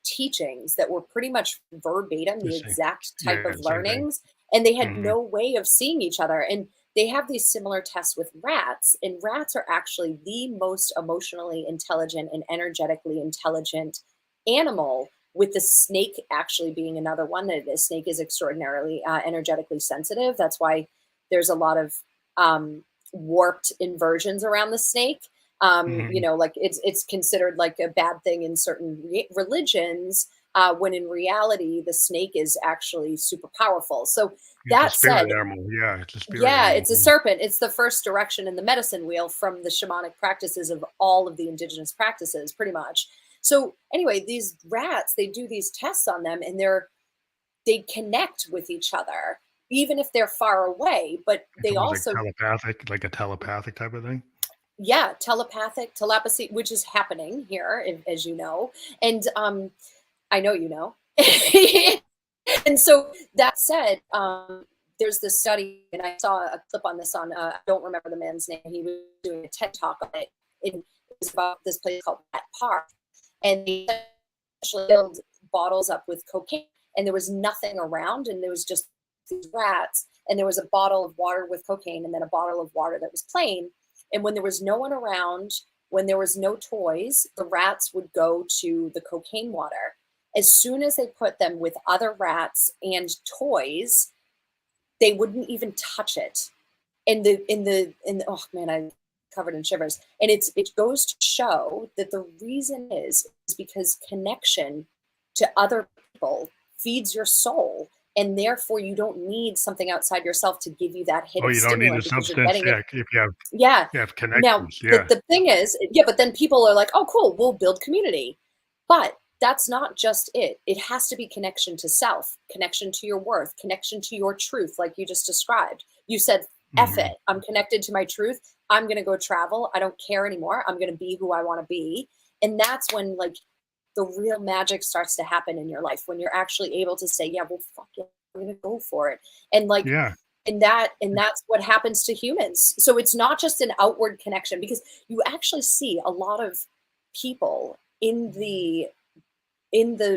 teachings that were pretty much verbatim The the same. exact type Yeah, of same thing. learnings, and they had Mhm. no way of seeing each other. And they have these similar tests with rats, and rats are actually the most emotionally intelligent and energetically intelligent animal, with the snake actually being another one. That the snake is extraordinarily energetically sensitive. That's why there's a lot of warped inversions around the snake. Mhm. Like it's considered like a bad thing in certain religions, when in reality the snake is actually super powerful. So It's a that spirit said, animal. Yeah, it's a spirit yeah, animal. it's a serpent. It's the first direction in the medicine wheel from the shamanic practices of all of the indigenous practices, pretty much. So anyway, these rats, they do these tests on them, and they connect with each other, even if they're far away. But It's they almost like also, telepathic, like a telepathic type of thing. yeah, telepathy, which is happening here, as you know. And I know you know. And so that said, there's this study, and I saw a clip on this on, I don't remember the man's name. He was doing a TED talk on it. It was about this place called Rat Park, and they actually filled bottles up with cocaine, and there was nothing around, and there was just these rats, and there was a bottle of water with cocaine, and then a bottle of water that was plain. And when there was no one around, when there was no toys, the rats would go to the cocaine water. As soon as they put them with other rats and toys, they wouldn't even touch it. In the oh man, I'm covered in shivers. And it goes to show that the reason is because connection to other people feeds your soul. And therefore you don't need something outside yourself to give you that hit Oh, of you don't need a stimulant, because you're substance, getting it. yeah, if you have Yeah. you have Now, connections, the, yeah. the thing is, yeah, but then people are like, oh, cool, we'll build community. But that's not just it. It has to be connection to self, connection to your worth, connection to your truth, like you just described. You said, F Mhm. it. I'm connected to my truth. I'm going to go travel. I don't care anymore. I'm going to be who I want to be. And that's when, like, the real magic starts to happen in your life, when you're actually able to say, yeah, well, fuck it, I'm going to go for it. And like, Yeah. and that's what happens to humans. So it's not just an outward connection, because you actually see a lot of people in the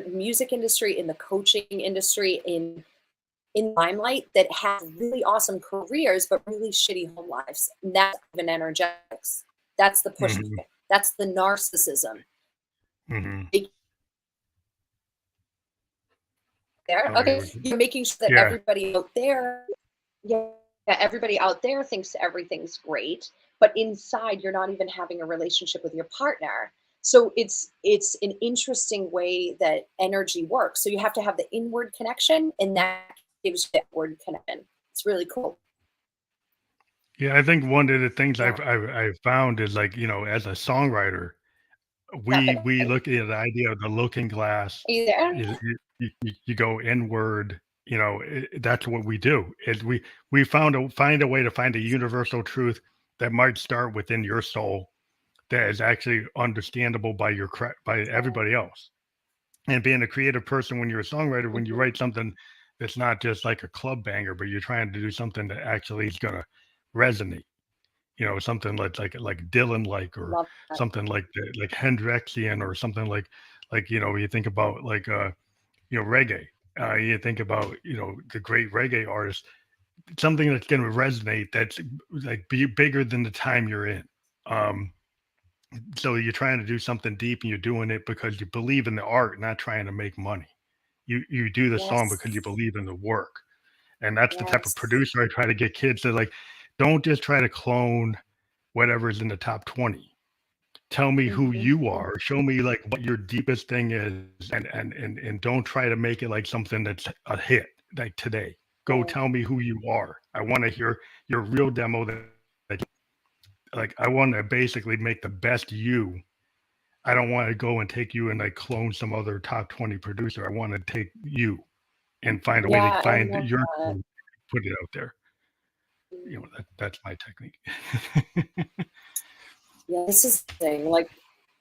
music industry, in the coaching industry, in limelight, that have really awesome careers but really shitty home lives. And that's even energetics. That's the push. Mhm. That's the narcissism. Mhm. There, Oh, okay, you're making sure that yeah. everybody out there, yeah, everybody out there thinks everything's great, but inside you're not even having a relationship with your partner. So it's an interesting way that energy works. So you have to have the inward connection, and that gives you the outward connection. It's really cool. Yeah, I think one of the things Yeah, I've found is, like, as a songwriter, we definitely. look at the idea of the looking glass. Are you there? You go inward, that's what we do, is we find a way to find a universal truth that might start within your soul, that is actually understandable by everybody else. And being a creative person, when you're a songwriter, when you Mhm. write something that's not just like a club banger, but you're trying to do something that actually is gonna resonate, something like Dylan, like, or Love that. something like Hendrixian, or something like, you think about, like, reggae. You think about, the great reggae artists, something that's going to resonate, that's like be bigger than the time you're in. Um, so you're trying to do something deep, and you're doing it because you believe in the art, not trying to make money. You do the song because you Yes. believe in the work. And that's the type of Yes. producer I try to get kids to, like, don't just try to clone whatever's in the top 20. Tell me who Mhm. you Mhm. are. Show me, like, what your deepest thing is, and don't try to make it like something that's a hit like today. Go Right. tell me who you are. I want to hear your real demo, that like, I want to basically make the best you. I don't want to go and take you and, like, clone some other top 20 producer. I want to take you and find a way to Yeah, I find love your that. truth, put it out there. Mm. That's my technique. Yeah, this is the thing. Like,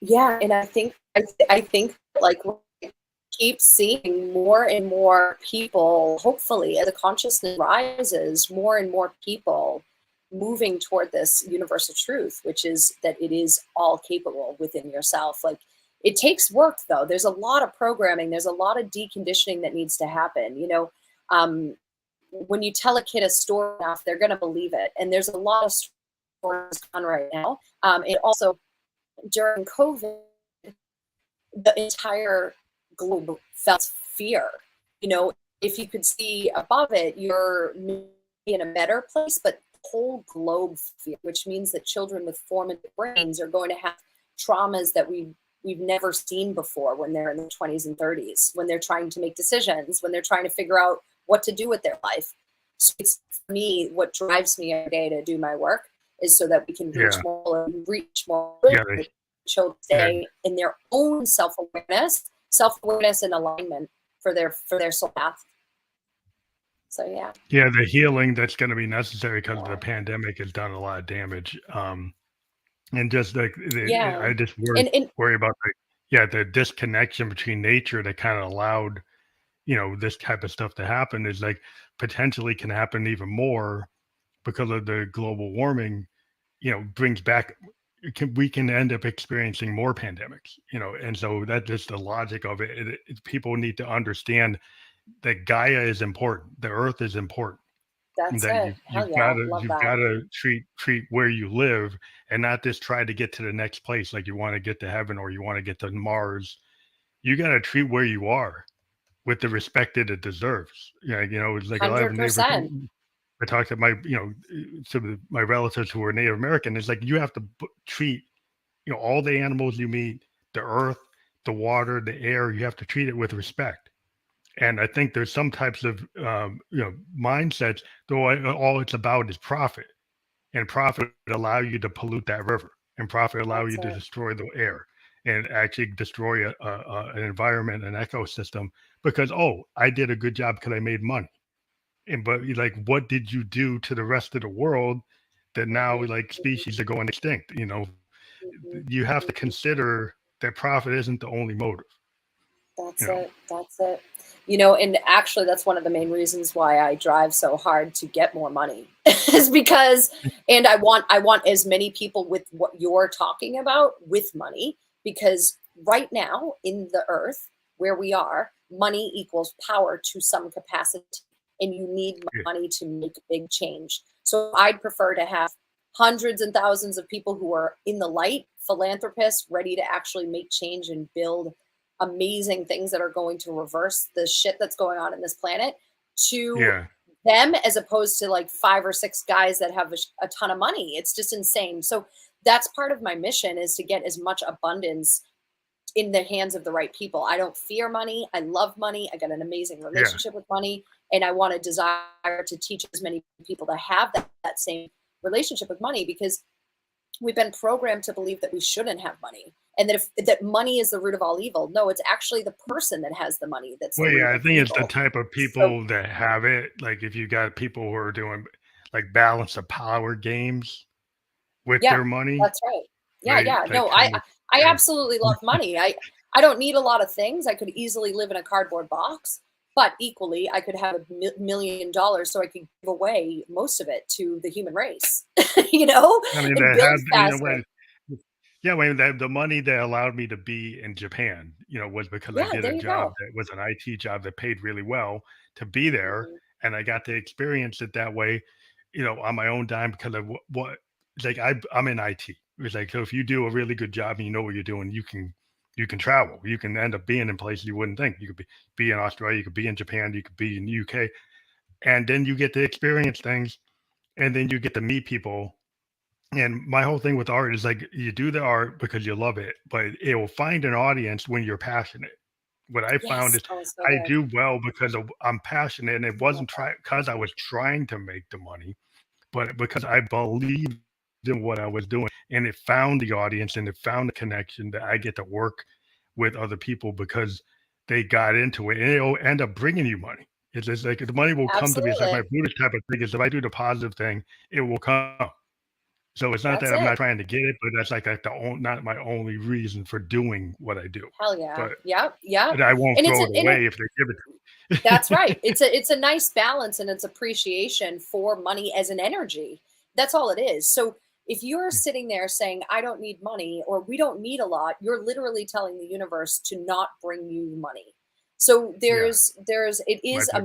yeah, and I think, like, we keep seeing more and more people, hopefully, as the consciousness rises, more and more people moving toward this universal truth, which is that it is all capable within yourself. Like, it takes work, though. There's a lot of programming. There's a lot of deconditioning that needs to happen. Um, when you tell a kid a story enough, they're going to believe it. And there's a lot of stories on right now. It also, during COVID, the entire globe felt fear. You know, if you could see above it, you're in a better place, but the whole globe fear, which means that children with formative brains are going to have traumas that we've never seen before when they're in their 20s and 30s, when they're trying to make decisions, when they're trying to figure out what to do with their life. So it's, for me, what drives me every day to do my work is so that we can Yeah, reach more, yeah, children stay in their own self-awareness and alignment for their soul path. So yeah. Yeah, the healing that's going to be necessary because the pandemic has done a lot of damage. And just like I just worry about the disconnection between nature that kind of allowed, this type of stuff to happen is like potentially can happen even more because of the global warming, brings back we can end up experiencing more pandemics, and so that's just the logic of it. People need to understand that Gaia is important, the earth is important, That's that it. you've Hell got yeah. to Love that. treat where you live and not just try to get to the next place, like you want to get to heaven or you want to get to Mars. You got to treat where you are with the respect that it deserves. It's like I have a neighbor. 100%. I talked to some of my relatives who are Native American. It's like you have to treat all the animals you meet, the earth, the water, the air. You have to treat it with respect. And I think there's some types of mindsets, though all it's about is profit, and profit would allow you to pollute that river, and profit allow you to destroy the air and actually destroy an environment, an ecosystem, because I did a good job because I made money. But like, what did you do to the rest of the world that now like species are going extinct? You have to consider that profit isn't the only motive. That's it. That's it. And actually that's one of the main reasons why I drive so hard to get more money is because, and I want as many people with what you're talking about with money, because right now in the earth where we are, money equals power to some capacity, and you need money to make a big change. So I'd prefer to have hundreds and thousands of people who are in the light, philanthropists, ready to actually make change and build amazing things that are going to reverse the shit that's going on in this planet, to them, as opposed to like 5 or 6 guys that have a ton of money. It's just insane. So that's part of my mission, is to get as much abundance in the hands of the right people. I don't fear money. I love money. I got an amazing relationship with money, and I want to desire to teach as many people to have that same relationship with money, because we've been programmed to believe that we shouldn't have money, and that money is the root of all evil. No, it's actually the person that has the money that's the root I of think evil. it's the type of people that have it. Like if you got people who are doing like balance of power games with their money. That's right. Yeah. No, I absolutely love money. I don't need a lot of things. I could easily live in a cardboard box, but equally I could have $1 million so I could give away most of it to the human race, I mean, and build faster. The money that allowed me to be in Japan, was because I did a job that was an IT job that paid really well to be there. And I got to experience it that way, on my own dime, because of what it's like. I'm in IT. It's like, so if you do a really good job and you know what you're doing, you can travel. You can end up being in places you wouldn't think. You could be in Australia, you could be in Japan, you could be in the UK. And then you get to experience things, and then you get to meet people. And my whole thing with art is like, you do the art because you love it, but it will find an audience when you're passionate. What I found is I do well because I'm passionate, and it wasn't because I was trying to make the money, but because I believed in what I was doing, and it found the audience, and it found the connection that I get to work with other people because they got into it, and it'll end up bringing you money. It's just like the money will come to me. It's like my Buddhist type of thing is, if I do the positive thing, it will come. So it's not that I'm not trying to get it, but that's like not my only reason for doing what I do. Hell yeah. But yeah. I won't throw it away if they give it to me. That's right. It's a nice balance, and it's appreciation for money as an energy. That's all it is. So if you're sitting there saying, I don't need money, or we don't need a lot, you're literally telling the universe to not bring you money. So it is a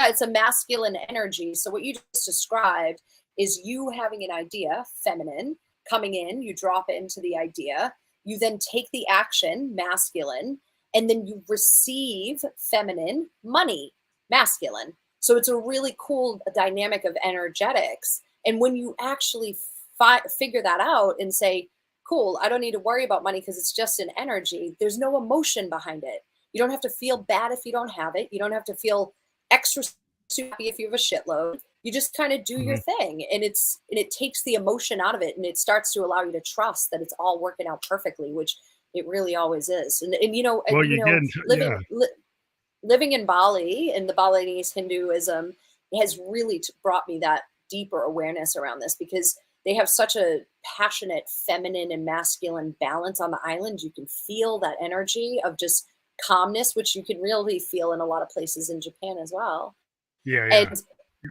it's a masculine energy. So what you just described is you having an idea, feminine, coming in, you drop into the idea, you then take the action, masculine, and then you receive, feminine, money, masculine. So it's a really cool dynamic of energetics. And when you actually figure that out and say, cool, I don't need to worry about money because it's just an energy, there's no emotion behind it. You don't have to feel bad if you don't have it. You don't have to feel extra happy if you have a shitload. You just kind of do your Mhm. thing, and it takes the emotion out of it, and it starts to allow you to trust that it's all working out perfectly, which it really always is. And Well, you did, yeah. living in Bali in the Balinese Hinduism has really brought me that deeper awareness around this, because they have such a passionate feminine and masculine balance on the island. You can feel that energy of just calmness, which you can really feel in a lot of places in Japan as well. Yeah, yeah. And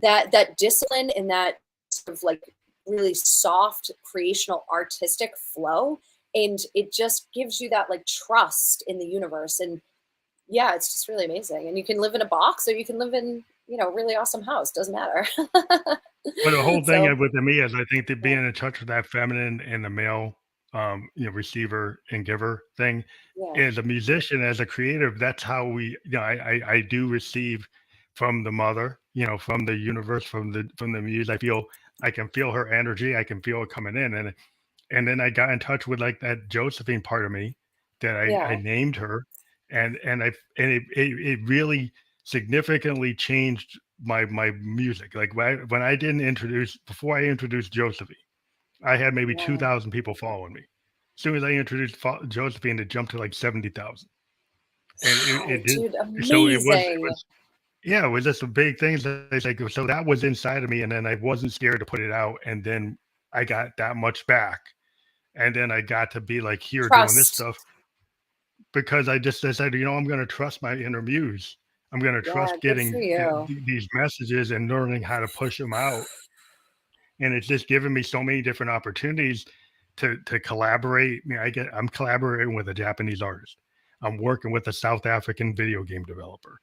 that discipline and that sort of like really soft creational artistic flow, and it just gives you that like trust in the universe. And yeah, it's just really amazing. And you can live in a box or you can live in, really awesome house. Doesn't matter. Well, the whole thing So with me is I think that yeah, being in touch with that feminine and the male, receiver and giver thing, yeah, as a musician, as a creative, that's how we, I do receive from the mother, from the universe, from the muse. I can feel her energy. I can feel it coming in, and then I got in touch with like that Josephine part of me that I yeah, named her, and it really significantly changed my music. Like when I didn't introduce before I introduced Josephine, I had maybe yeah. 2,000 people following me. As soon as I introduced Josephine, it jumped to like 70,000, and it Wow, did. dude, So it amazing. was yeah, it was just a big thing. So it's like so that was inside of me, and then I wasn't scared to put it out, and then I got that much back, and then I got to be like here doing this Trust. stuff because I said, I'm going to trust my inner muse. I'm going to Yeah, trust good for getting you. these messages and learning how to push them out. And it's just given me so many different opportunities to collaborate. I mean, I'm collaborating with a Japanese artist. I'm working with a South African video game developer.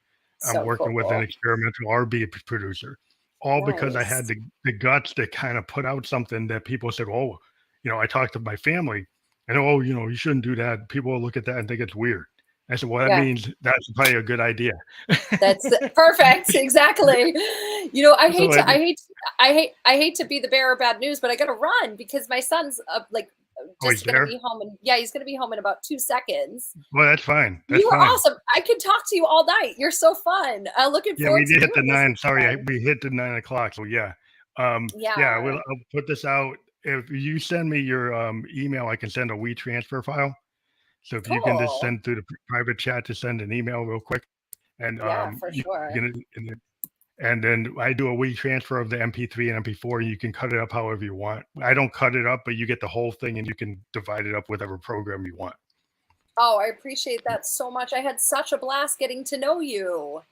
I'm So working with an cool. experimental R&B producer, all because I had Nice. the guts to kind of put out something that people said, oh, I talked to my family and oh, you shouldn't do that. People will look at that and think it's weird. I said, well, that Yeah. means that's probably a good idea. That's perfect. Exactly. I So hate to, I hate to be the bearer of bad news, but I got to run because my son's oh, he's just going to be there. home, and yeah, he's going to be home in about 2 seconds. Well, that's fine. That's You are fine. awesome. I could talk to you all night. You're so fun. Looking Yeah, we forward to did hit the doing this 9. Sorry, again. we hit the 9 o'clock. So yeah, yeah, Yeah. I'll put this out. If you send me your email, I can send a WeTransfer file. So if you can just Cool. send through the private chat to send an email real quick, and Yeah, for you sure. can, and then I do a WeTransfer of the MP3 and MP4, and you can cut it up however you want. I don't cut it up, but you get the whole thing, and you can divide it up whatever program you want. Oh, I appreciate that so much. I had such a blast getting to know you. Well,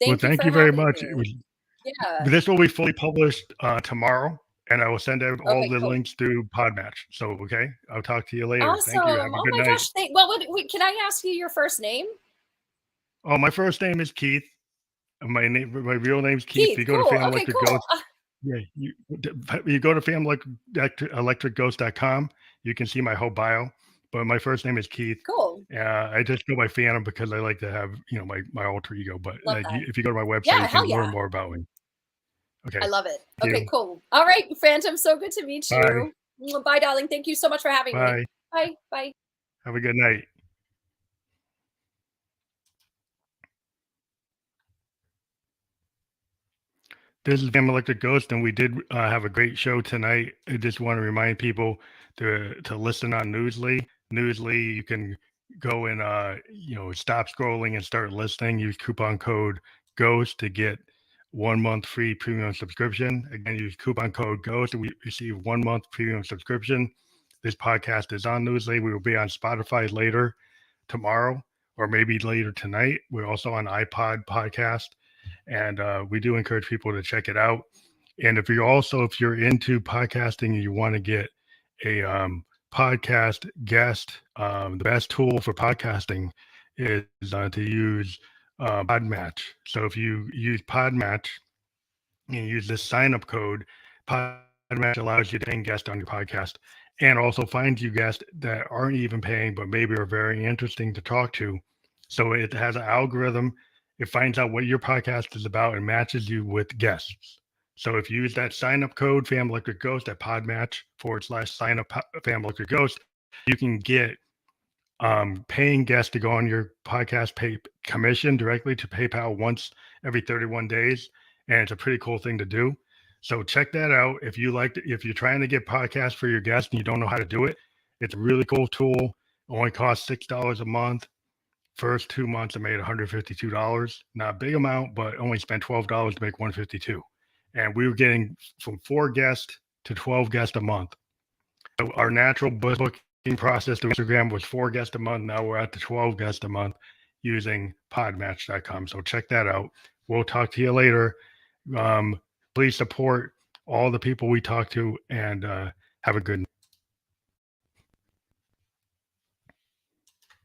Thank you thank for you very having much. me. Yeah. This will be fully published tomorrow, and I will send out all Okay, the cool. links through Podmatch. So, okay, I'll talk to you later. Thank you. Have Awesome. a Oh good my night. gosh. Well, wait, can I ask you your first name? Oh, my first name is Keith. My real name's Keith. If Keith. you go to Cool. Family Okay, Electric cool. Ghost, yeah, you go to familyelectricghost.com. You can see my whole bio. But my first name is Keith. Cool. I just go by Phantom because I like to have my alter ego. But Love that. if you go to my website, Yeah, you hell can learn yeah. more about me. I Okay. love it. Thank Okay, you. cool. All right, Phantom. So good to meet Bye. you. Bye, darling. Thank you so much for having me. Bye. Bye. Bye. Have a good night. This is Family Electric Ghost, and we did have a great show tonight. I just want to remind people to listen on Newsly. Newsly, you can go and stop scrolling and start listening. Use coupon code GHOST to get 1 month free premium subscription. Again, use coupon code GHOST and we receive 1 month premium subscription. This podcast is on Newsly. We will be on Spotify later tomorrow, or maybe later tonight. We're also on iPod podcast, and we do encourage people to check it out. And if you're into podcasting and you want to get a podcast guest, the best tool for podcasting is to use Podmatch. So if you use Podmatch and use this sign up code, Podmatch allows you to paying guests on your podcast and also finds you guests that aren't even paying, but maybe are very interesting to talk to. So it has an algorithm. It finds out what your podcast is about and matches you with guests. So if you use that sign up code, Family Electric Ghost at Podmatch /sign up Family Electric Ghost, you can get paying guests to go on your podcast pay commission directly to PayPal once every 31 days. and it's a pretty cool thing to do. So check that out. If you're trying to get podcasts for your guests and you don't know how to do it, it's a really cool tool. Only costs $6 a month. First 2 months, I made $152. Not a big amount, but only spent $12 to make 152. And we were getting from 4 guests to 12 guests a month. So our natural booking process through Instagram was 4 guests a month. Now we're at the 12 guests a month using podmatch.com. So check that out. We'll talk to you later. Please support all the people we talk to, and have a good night.